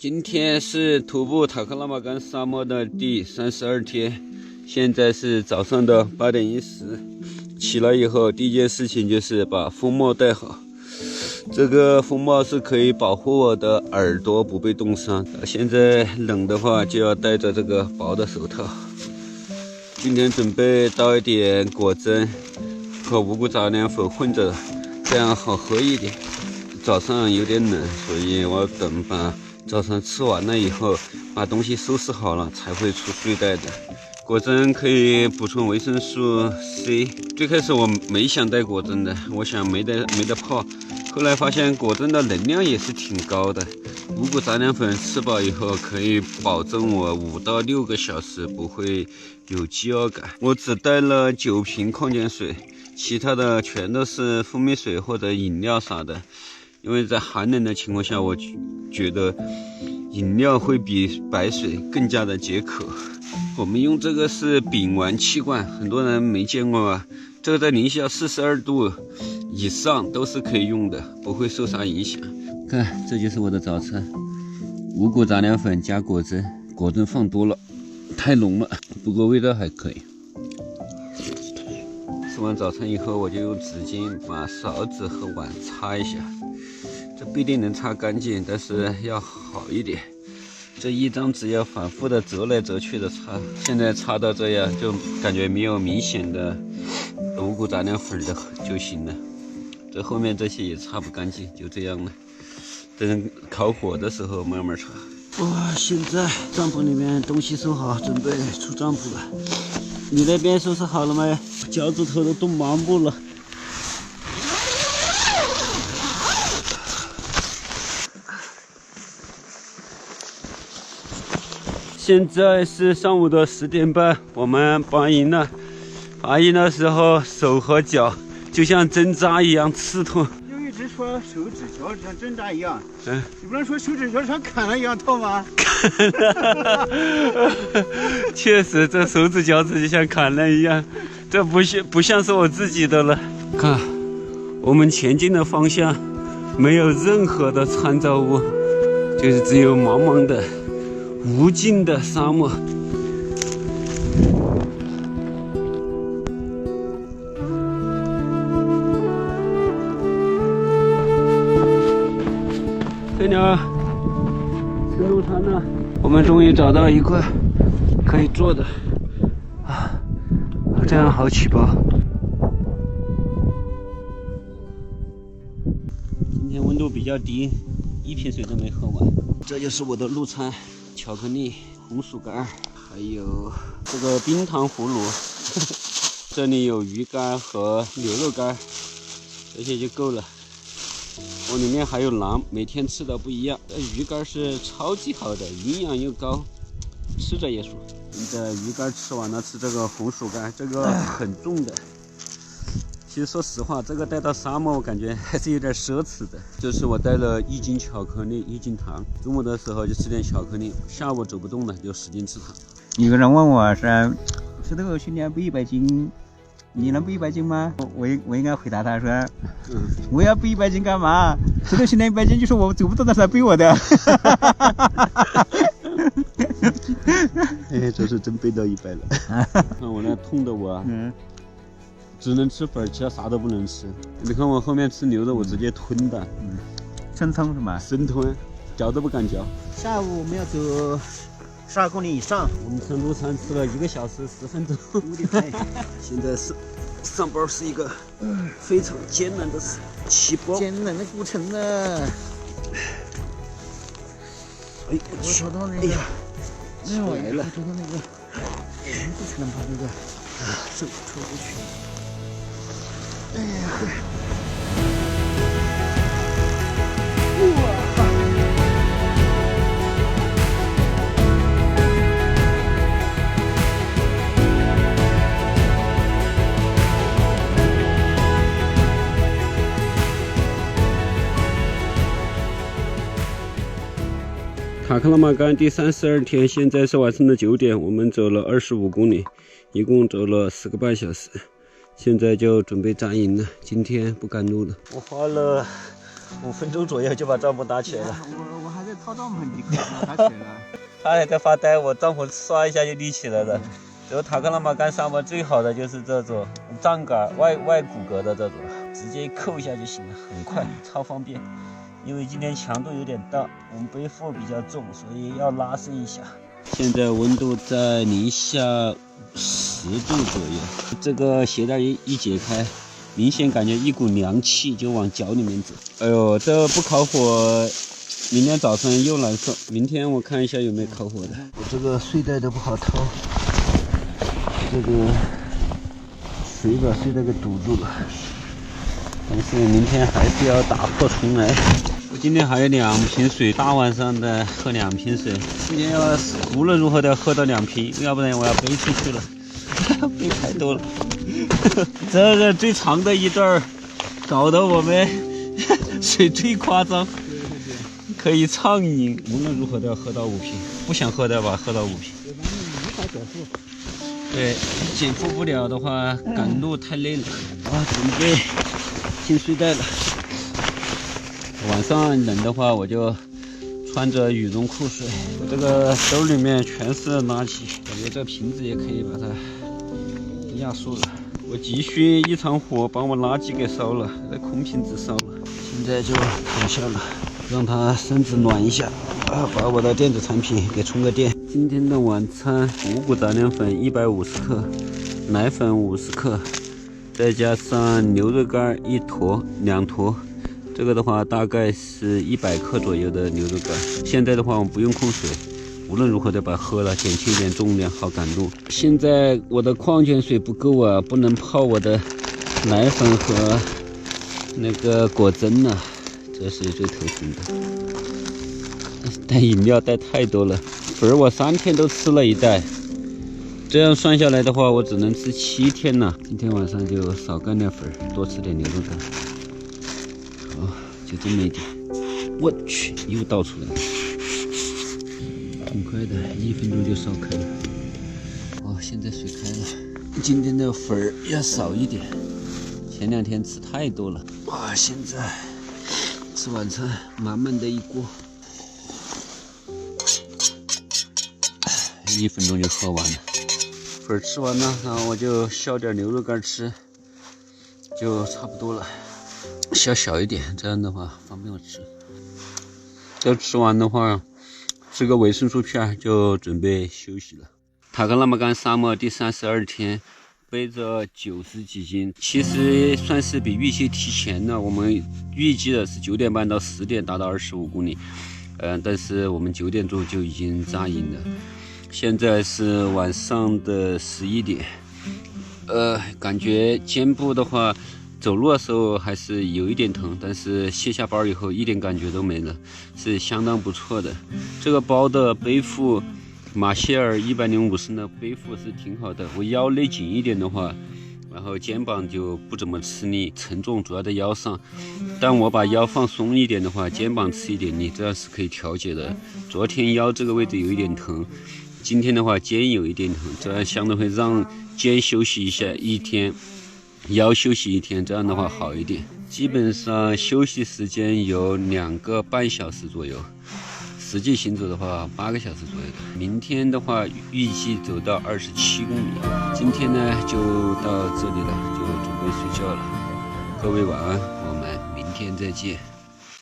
今天是徒步塔克拉玛干沙漠的第32天，现在是早上的8点10。起来以后，第一件事情就是把风帽戴好。这个风帽是可以保护我的耳朵不被冻伤。现在冷的话，就要戴着这个薄的手套。今天准备倒一点果珍和五谷杂粮粉混着，这样好喝一点。早上有点冷，所以我等把早餐吃完了以后，把东西收拾好了才会出睡袋的。果珍可以补充维生素 C。最开始我没想带果珍的，我想没得泡。后来发现果珍的能量也是挺高的。五谷杂粮粉吃饱以后，可以保证我5到6个小时不会有饥饿感。我只带了9瓶矿泉水，其他的全都是蜂蜜水或者饮料啥的。因为在寒冷的情况下，我觉得饮料会比白水更加的解渴。我们用这个是丙烷气罐，很多人没见过吧？这个在零下42度以上都是可以用的，不会受啥影响。看，这就是我的早餐：五谷杂粮粉加果珍，果珍放多了，太浓了，不过味道还可以。吃完早餐以后，我就用纸巾把勺子和碗擦一下。这不一定能擦干净，但是要好一点。这一张纸要反复的折来折去的擦，现在擦到这样就感觉没有明显的五谷杂粮粉的就行了。这后面这些也擦不干净，就这样了。等烤火的时候慢慢擦。哇，现在帐篷里面东西收好，准备出帐篷了。你那边收拾好了没？脚趾头都冻麻木了。现在是上午的10点半，我们拔营了。拔营的时候，手和脚就像针扎一样刺痛。就一直说手指脚像针扎一样，你不能说手指脚像砍了一样痛吗？确实，这手指脚趾就像砍了一样，这不像是我自己的了。看，我们前进的方向没有任何的参照物，就是只有茫茫的无尽的沙漠。飞鸟，吃路餐了，我们终于找到一块可以坐的啊，这样好起包。今天温度比较低，1瓶水都没喝完。这就是我的路餐。巧克力、红薯干，还有这个冰糖葫芦。这里有鱼干和牛肉干，这些就够了。我里面还有馕，每天吃的不一样。这鱼干是超级好的，营养又高，吃着也爽。这鱼干吃完了，吃这个红薯干，这个很重的。其实说实话，这个带到沙漠我感觉还是有点奢侈的。就是我带了1斤巧克力，1斤糖，中午的时候就吃点巧克力，下午走不动了就使劲吃糖。有个人问我说：“石头去年背100斤，你能背100斤吗？”我应该回答他说：“我要背100斤干嘛？石头去年100斤就是我走不动的时候背我的。”哎，这是真背到100了。看我那痛的我。只能吃粉，其他啥都不能吃。你看我后面吃牛肉，我直接吞的，生吞是吗？生吞，嚼都不敢嚼。下午我们要走12公里以上，我们吃路餐吃了1个小时10分钟。现在是上班是一个非常艰难的起包，艰难的过程啊！哎，我找到那个，起来了，找到那个，不才能把这个手抽过去。哎呀！塔克拉玛干第32天，现在是晚上的9点，我们走了25公里，一共走了10个半小时。现在就准备扎营了，今天不赶路了。我花了5分钟左右就把帐篷搭起来了。我还在套帐篷立刻他起来了。他还在发呆，我帐篷刷一下就立起来了。这个塔克拉玛干沙漠最好的就是这种帐杆外骨骼的这种，直接扣一下就行了，很快，超方便。因为今天强度有点大，我们背负比较重，所以要拉伸一下。现在温度在零下10度左右，这个鞋带一解开，明显感觉一股凉气就往脚里面走。哎呦，这不烤火，明天早上又难受。明天我看一下有没有烤火的。我这个睡袋都不好掏，这个水把睡袋给堵住了。但是明天还是要打破重来。我今天还有2瓶水，大晚上的喝2瓶水，今天要无论如何都要喝到2瓶，要不然我要背出去了，背太多了。这个最长的一段搞得我们水最夸张，可以畅饮，无论如何都要喝到5瓶，不想喝的吧，喝到5瓶。对，减负不了的话，赶路太累了。准备进睡袋了。晚上冷的话，我就穿着羽绒裤睡。我这个兜里面全是垃圾，感觉这瓶子也可以把它压缩了。我急需一场火把我垃圾给烧了，这空瓶子烧了。现在就躺下了，让它身子暖一下，把我的电子产品给充个电。今天的晚餐：五谷杂粮粉150克，奶粉50克，再加上牛肉干1坨2坨。这个的话大概是100克左右的牛肉干。现在的话我们不用控水，无论如何得把它喝了，减轻一点重量，好赶路。现在我的矿泉水不够啊，不能泡我的奶粉和那个果珍了，这是最头疼的。带饮料带太多了，粉儿我3天都吃了1袋，这样算下来的话，我只能吃7天了。今天晚上就少干点粉，多吃点牛肉干。好，就这么一点。我去，又倒出来了，挺快的，1分钟就烧开了。现在水开了，今天的粉儿要少一点，前2天吃太多了。现在吃晚餐，满满的一锅，1分钟就喝完了。粉儿吃完了，然后我就削点牛肉干吃，就差不多了。削小一点，这样的话方便我吃。这吃完的话，吃个维生素片就准备休息了。塔克拉玛干沙漠第32天，背着90几斤，其实算是比预期提前了。我们预计的是9点半到10点达到25公里，但是我们9点钟就已经扎营了。现在是晚上的11点，感觉肩部的话，走路的时候还是有一点疼，但是卸下包以后一点感觉都没了，是相当不错的。这个包的背负，马歇尔105升的背负是挺好的。我腰勒紧一点的话，然后肩膀就不怎么吃力，承重主要在腰上。但我把腰放松一点的话，肩膀吃一点力，这样是可以调节的。昨天腰这个位置有一点疼，今天的话肩有一点疼，这样相对会让肩休息一下1天。腰休息1天，这样的话好一点。基本上休息时间有2个半小时左右，实际行走的话8个小时左右的。明天的话预计走到27公里。今天呢就到这里了，就准备睡觉了。各位晚安，我们明天再见。